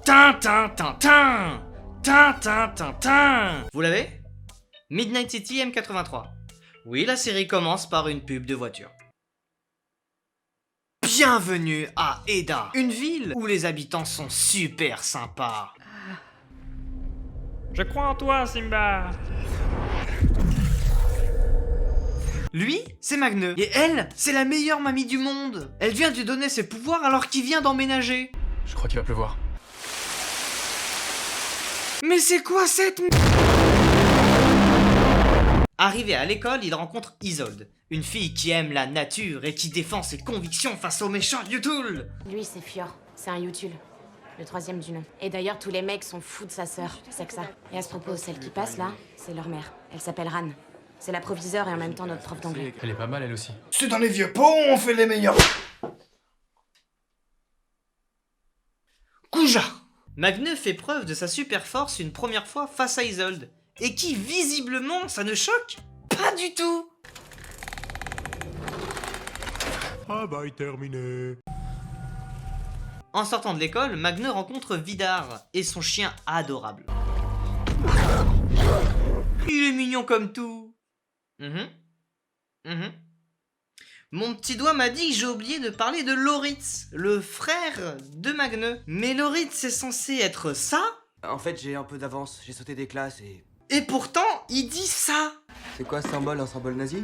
Tintin, tintin. Tintin, tintin. Vous l'avez? Midnight City M83. Oui, la série commence par une pub de voiture. Bienvenue à Eda, une ville où les habitants sont super sympas. Je crois en toi, Simba. Lui, c'est Magneux. Et elle, c'est la meilleure mamie du monde. Elle vient de lui donner ses pouvoirs alors qu'il vient d'emménager. Je crois qu'il va pleuvoir. Mais c'est quoi cette Arrivé à l'école, il rencontre Isolde, une fille qui aime la nature et qui défend ses convictions face aux méchants Yutul. Lui, c'est Fior. C'est un Yutul. Le troisième du nom. Et d'ailleurs, tous les mecs sont fous de sa sœur. C'est que ça. Et à ce propos, celle qui passe là, c'est leur mère. Elle s'appelle Ran. C'est la proviseure et en même temps notre prof d'anglais. Elle est pas mal, elle aussi. C'est dans les vieux pots, on fait les meilleurs. Kouja. Magneux fait preuve de sa super force une première fois face à Isolde. Et qui, visiblement, ça ne choque pas du tout. Travail terminé. En sortant de l'école, Magneux rencontre Vidar et son chien adorable. Il est mignon comme tout. Mon petit doigt m'a dit que j'ai oublié de parler de Loritz, le frère de Magneux. Mais Loritz est censé être ça? En fait, j'ai un peu d'avance, j'ai sauté des classes et... Et pourtant, il dit ça. C'est quoi ce symbole, un symbole nazi?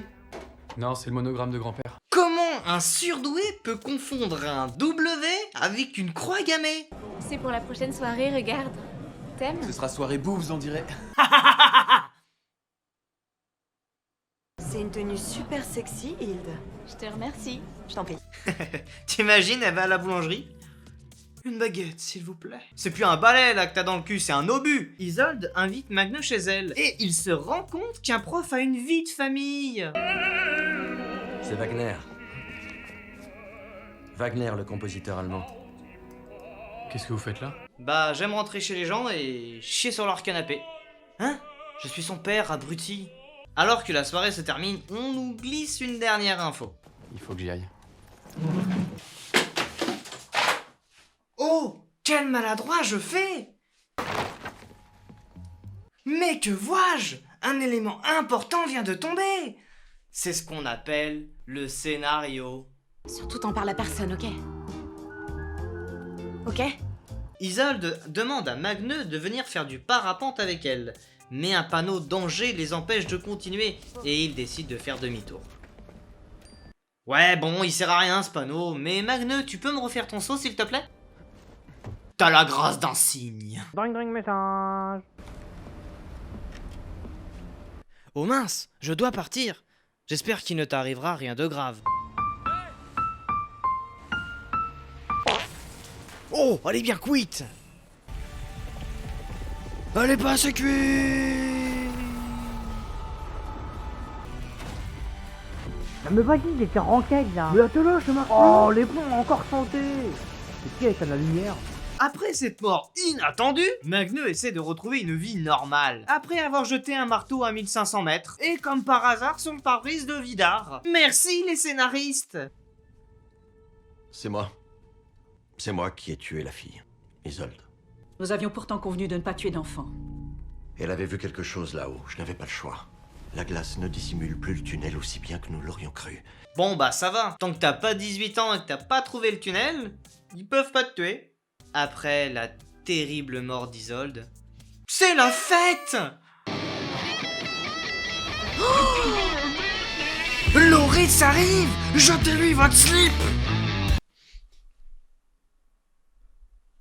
Non, c'est le monogramme de grand-père. Comment un surdoué peut confondre un W avec une croix gammée? C'est pour la prochaine soirée, regarde. T'aimes? Ce sera soirée bouffe, on dirait. C'est une tenue super sexy, Hilde. Je te remercie. Je t'en prie. T'imagines, elle va à la boulangerie? Une baguette, s'il vous plaît. C'est plus un balai là que t'as dans le cul, c'est un obus. Isolde invite Magneux chez elle. Et il se rend compte qu'un prof a une vie de famille. C'est Wagner. Wagner, le compositeur allemand. Qu'est-ce que vous faites là? Bah, j'aime rentrer chez les gens et chier sur leur canapé. Hein? Je suis son père, abruti. Alors que la soirée se termine, on nous glisse une dernière info. Il faut que j'y aille. Oh, quel maladroit je fais! Mais que vois-je? Un élément important vient de tomber! C'est ce qu'on appelle le scénario. Surtout, t'en parles à personne, ok? Ok? Isolde demande à Magneux de venir faire du parapente avec elle, mais un panneau danger les empêche de continuer et ils décident de faire demi-tour. Ouais, bon, il sert à rien ce panneau, mais Magneux, tu peux me refaire ton saut s'il te plaît? T'as la grâce d'un cygne. Dring dring message. Oh mince, je dois partir. J'espère qu'il ne t'arrivera rien de grave. Oh, elle est bien cuite. Elle est pas assez cuite. Mais vas-y, il était ranquette là. Mais attends là, je marche. Oh, les plombs ont encore santé. C'est qui avec de la lumière? Après cette mort inattendue, Magneux essaie de retrouver une vie normale. Après avoir jeté un marteau à 1500 mètres, et comme par hasard son pare-brise de Vidar. Merci les scénaristes. C'est moi. C'est moi qui ai tué la fille, Isolde. Nous avions pourtant convenu de ne pas tuer d'enfants. Elle avait vu quelque chose là-haut, je n'avais pas le choix. La glace ne dissimule plus le tunnel aussi bien que nous l'aurions cru. Bon bah ça va, tant que t'as pas 18 ans et que t'as pas trouvé le tunnel, ils peuvent pas te tuer. Après la terrible mort d'Isolde, c'est la fête! Oh, Loritz arrive! Jetez-lui votre slip!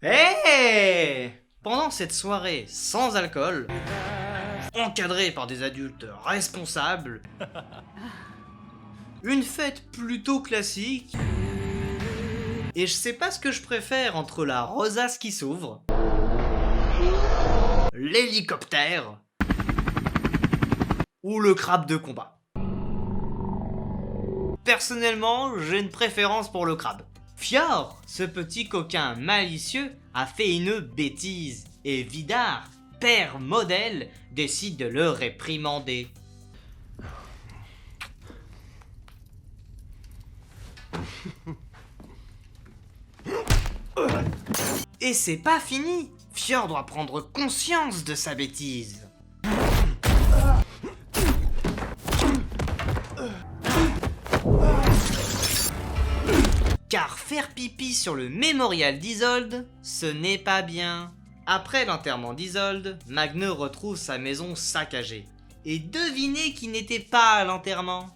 Hey! Pendant cette soirée sans alcool, encadrée par des adultes responsables, une fête plutôt classique, et je sais pas ce que je préfère entre la rosace qui s'ouvre, l'hélicoptère ou le crabe de combat. Personnellement, j'ai une préférence pour le crabe. Fior, ce petit coquin malicieux, a fait une bêtise et Vidar, père modèle, décide de le réprimander. Et c'est pas fini. Fjord doit prendre conscience de sa bêtise. Car faire pipi sur le mémorial d'Isolde, ce n'est pas bien. Après l'enterrement d'Isolde, Magne retrouve sa maison saccagée. Et devinez qui n'était pas à l'enterrement.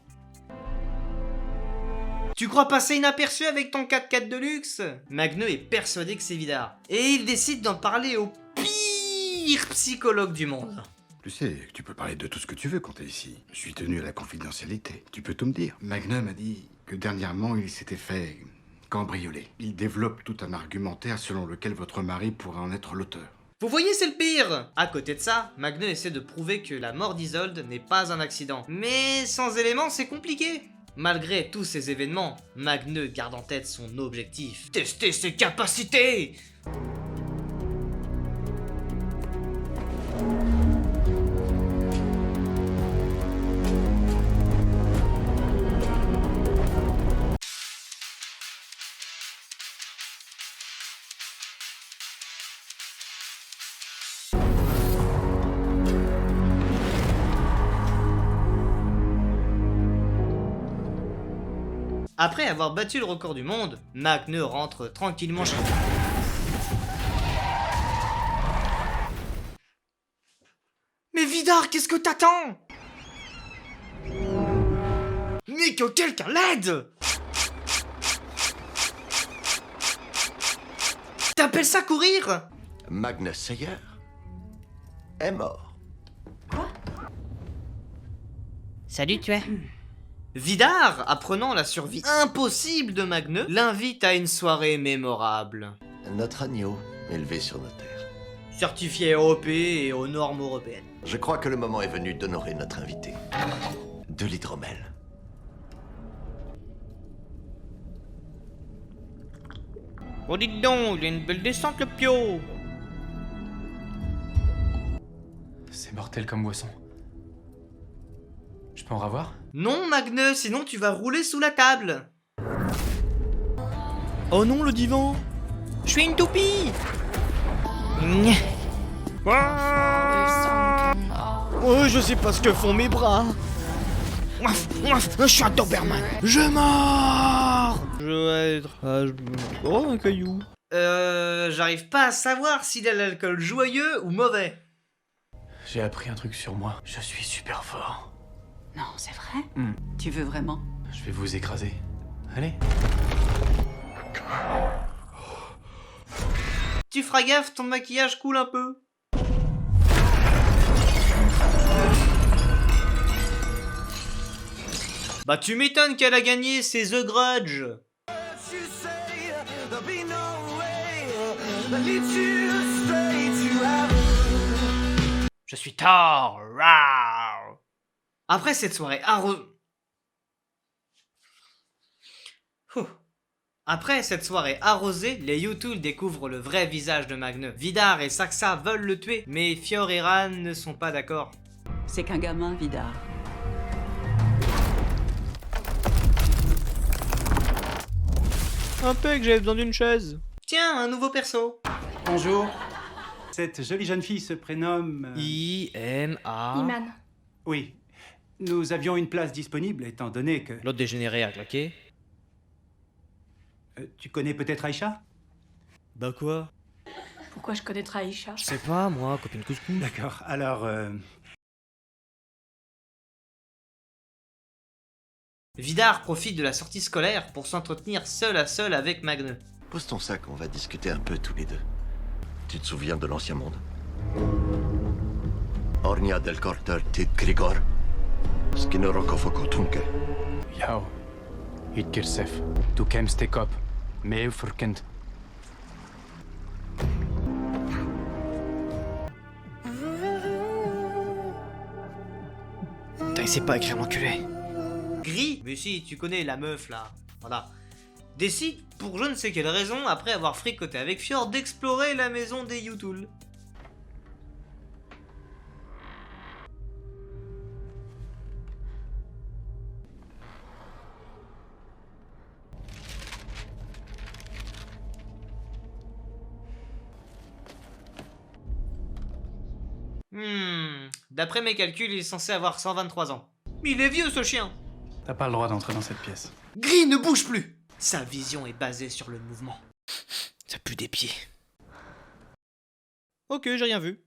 Tu crois passer inaperçu avec ton 4x4 de luxe? Magne est persuadé que c'est Vidar. Et il décide d'en parler au pire psychologue du monde. Tu sais, tu peux parler de tout ce que tu veux quand t'es ici. Je suis tenu à la confidentialité. Tu peux tout me dire. Magne m'a dit que dernièrement, il s'était fait cambrioler. Il développe tout un argumentaire selon lequel votre mari pourrait en être l'auteur. Vous voyez, c'est le pire! À côté de ça, Magne essaie de prouver que la mort d'Isolde n'est pas un accident. Mais sans éléments, c'est compliqué. Malgré tous ces événements, Magne garde en tête son objectif. Tester ses capacités! Après avoir battu le record du monde, Magne rentre tranquillement chez lui. Mais Vidar, qu'est-ce que t'attends? Mais que quelqu'un l'aide! T'appelles ça courir? Magnus Sayer est mort. Salut, tu es. Vidar, apprenant la survie impossible de Magne, l'invite à une soirée mémorable. Notre agneau, élevé sur nos terres. Certifié OP et aux normes européennes. Je crois que le moment est venu d'honorer notre invité. De l'hydromel. Oh dites donc, il a une belle descente le pio. C'est mortel comme boisson. Je peux en ravoir? Non, Magne, sinon tu vas rouler sous la table. Oh non, le divan! Je suis une toupie. Oh, je sais pas ce que font mes bras! Je suis un Doberman. Je mords! Je vais être... Oh, un caillou! J'arrive pas à savoir s'il a l'alcool joyeux ou mauvais. J'ai appris un truc sur moi. Je suis super fort. Non, c'est vrai? Tu veux vraiment? Je vais vous écraser. Allez. Tu feras gaffe, ton maquillage coule un peu. Bah tu m'étonnes qu'elle a gagné, c'est The Grudge. Je suis Thor. Rawr. Après cette soirée Après cette soirée arrosée, les Yutul découvrent le vrai visage de Magne. Vidar et Saxa veulent le tuer, mais Fjord et Ran ne sont pas d'accord. C'est qu'un gamin, Vidar. Un peu que j'avais besoin d'une chaise. Tiens, un nouveau perso. Bonjour. Cette jolie jeune fille se prénomme... I-M-A... Iman. Oui. Nous avions une place disponible, étant donné que... L'autre dégénéré a claqué. Tu connais peut-être Aïcha? Bah quoi? Pourquoi je connaîtrais Aïcha? Je sais pas, moi, copine couscous. D'accord, alors... Vidar profite de la sortie scolaire pour s'entretenir seul à seul avec Magne. Pose ton sac, on va discuter un peu tous les deux. Tu te souviens de l'ancien monde? Ornia del Corter tit Grigor. Skinnerokofoko Tunke. Yao. Hitkirsef. Du kemst te kop. Mais furkend. Putain, il sait pas écrire l'enculé. Gris, mais si, tu connais la meuf là. Voilà. Décide, pour je ne sais quelle raison, après avoir fricoté avec Fjord, d'explorer la maison des Yutul. D'après mes calculs, il est censé avoir 123 ans. Mais il est vieux ce chien. T'as pas le droit d'entrer dans cette pièce. Gris ne bouge plus. Sa vision est basée sur le mouvement. Ça pue des pieds. Ok, j'ai rien vu.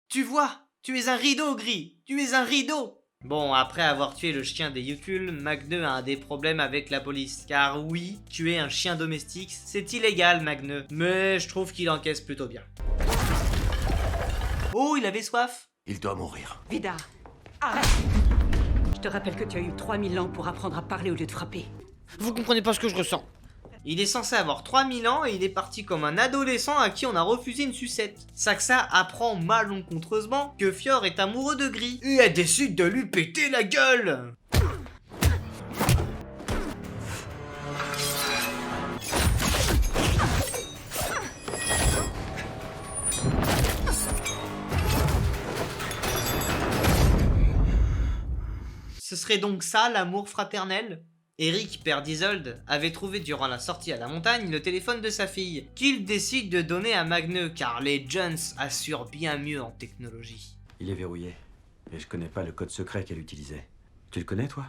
Tu vois, tu es un rideau, Gris. Tu es un rideau. Bon, après avoir tué le chien des Yutul, Magneux a des problèmes avec la police. Car oui, tuer un chien domestique, c'est illégal, Magneux. Mais je trouve qu'il encaisse plutôt bien. Oh, il avait soif. Il doit mourir. Vidar, arrête! Je te rappelle que tu as eu 3000 ans pour apprendre à parler au lieu de frapper. Vous comprenez pas ce que je ressens. Il est censé avoir 3000 ans et il est parti comme un adolescent à qui on a refusé une sucette. Saxa apprend malencontreusement que Fior est amoureux de Gris et elle décide de lui péter la gueule. Ce serait donc ça l'amour fraternel ? Eric, père d'Isolde, avait trouvé durant la sortie à la montagne le téléphone de sa fille, qu'il décide de donner à Magneux car les Jones assurent bien mieux en technologie. Il est verrouillé, et je connais pas le code secret qu'elle utilisait. Tu le connais, toi?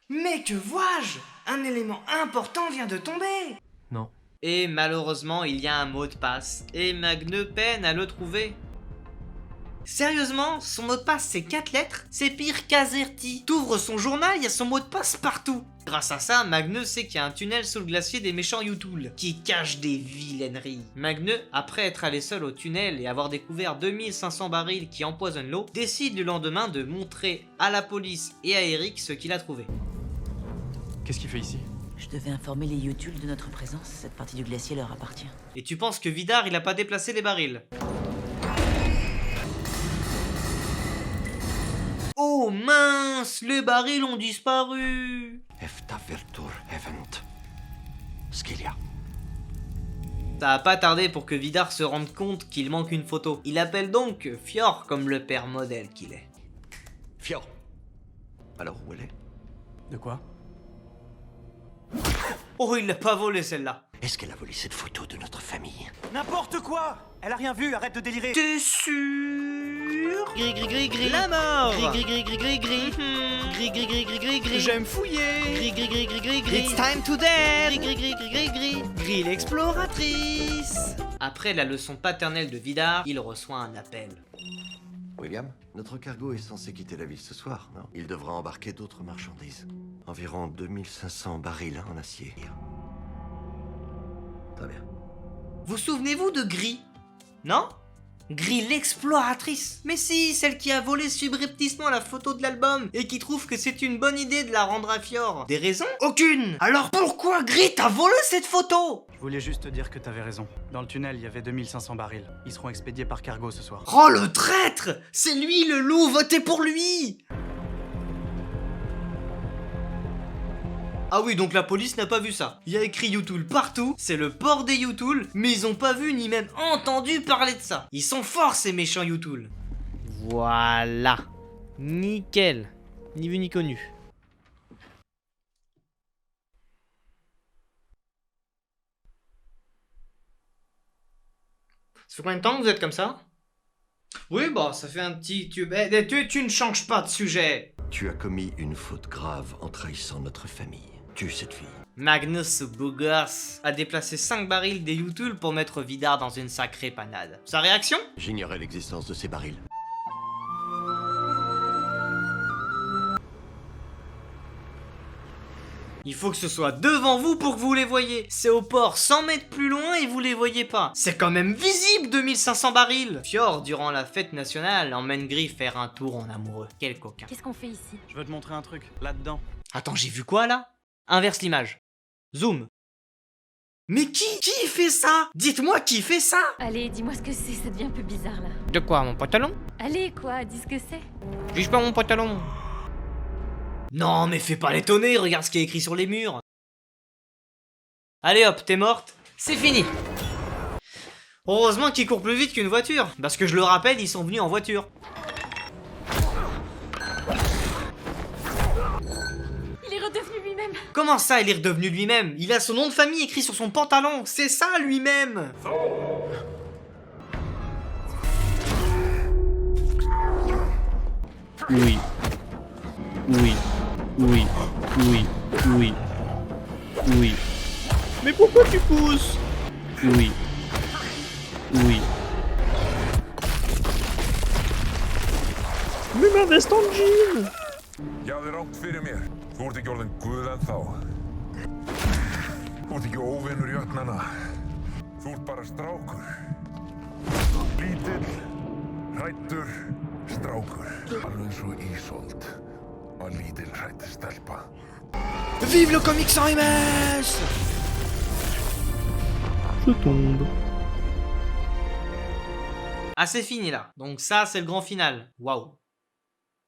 Mais que vois-je? Un élément important vient de tomber! Non. Et malheureusement, il y a un mot de passe, et Magneux peine à le trouver. Sérieusement, son mot de passe c'est 4 lettres, c'est pire qu'Azerty. T'ouvres son journal, il y a son mot de passe partout. Grâce à ça, Magneux sait qu'il y a un tunnel sous le glacier des méchants Yutul, qui cache des vilaineries. Magneux, après être allé seul au tunnel et avoir découvert 2500 barils qui empoisonnent l'eau, décide le lendemain de montrer à la police et à Eric ce qu'il a trouvé. Qu'est-ce qu'il fait ici? Je devais informer les Yutul de notre présence, cette partie du glacier leur appartient. Et tu penses que Vidar il a pas déplacé les barils? Oh mince, les barils ont disparu. Efta Virtur Event. Ce qu'il y a. Ça a pas tardé pour que Vidar se rende compte qu'il manque une photo. Il appelle donc Fior comme le père modèle qu'il est. Fior. Alors où elle est? De quoi? Oh, il l'a pas volé celle-là. Est-ce qu'elle a volé cette photo de notre famille? N'importe quoi! Elle a rien vu, arrête de délirer! T'es sûr? Gris gris gris gris. La mort. Gris gris gris gris gris gris. Gris gris gris gris gris gris. J'aime fouiller. Gris gris gris gris gris gris. It's time to dance. Gris gris gris gris gris gris. Gris l'exploratrice. Après la leçon paternelle de Vidar, il reçoit un appel. William, notre cargo est censé quitter la ville ce soir, non? Il devra embarquer d'autres marchandises. Environ 2500 barils en acier. Très bien. Vous souvenez-vous de Gris? Non? Gris l'exploratrice. Mais si, celle qui a volé subrepticement la photo de l'album et qui trouve que c'est une bonne idée de la rendre à Fior. Des raisons? Aucune. Alors pourquoi Gris t'a volé cette photo? Je voulais juste te dire que t'avais raison. Dans le tunnel, il y avait 2500 barils. Ils seront expédiés par cargo ce soir. Oh le traître! C'est lui le loup, votez pour lui! Ah oui, donc la police n'a pas vu ça. Il y a écrit Yutul partout, c'est le port des Yutul, mais ils ont pas vu ni même entendu parler de ça. Ils sont forts ces méchants Yutul. Voilà. Nickel. Ni vu ni connu. Ça fait combien de temps que vous êtes comme ça? Oui, bah ça fait un petit... Tu ne changes pas de sujet. Tu as commis une faute grave en trahissant notre famille. Tue cette fille. Magnus, ce beau gosse, a déplacé 5 barils des Yutul pour mettre Vidar dans une sacrée panade. Sa réaction? J'ignorais l'existence de ces barils. Il faut que ce soit devant vous pour que vous les voyez. C'est au port 100 mètres plus loin et vous les voyez pas. C'est quand même visible 2500 barils. Fior, durant la fête nationale, emmène Gris faire un tour en amoureux. Quel coquin. Qu'est-ce qu'on fait ici? Je veux te montrer un truc, là-dedans. Attends, j'ai vu quoi là? Inverse l'image. Zoom. Mais qui fait ça? Dites-moi qui fait ça? Allez, dis-moi ce que c'est, ça devient un peu bizarre là. De quoi, mon pantalon? Allez, quoi, dis ce que c'est. Juge pas mon pantalon. Non, mais fais pas l'étonner, regarde ce qui est écrit sur les murs. Allez hop, t'es morte. C'est fini. Heureusement qu'il court plus vite qu'une voiture. Parce que je le rappelle, ils sont venus en voiture. Il est redevenu lui-même. Comment ça, il est redevenu lui-même? Il a son nom de famille écrit sur son pantalon, c'est ça lui-même! Oui. Oui. Oui. Oui. Oui. Oui. Mais pourquoi tu pousses? Oui. Oui. Mais ma veste en jean! Ég hafði rangt fyrir mér. Þú ert ekki orðin guð ennþá. Þú ert ekki óvinur jötnana. Þú ert bara strákur. Lítill, hræddur, strákur. Alveg eins og Ísold var lítill hrædd stelpa. Vive le comics sans MS! Je tombe. Ah, c'est fini là. Donc ça, c'est le grand final. Waouh.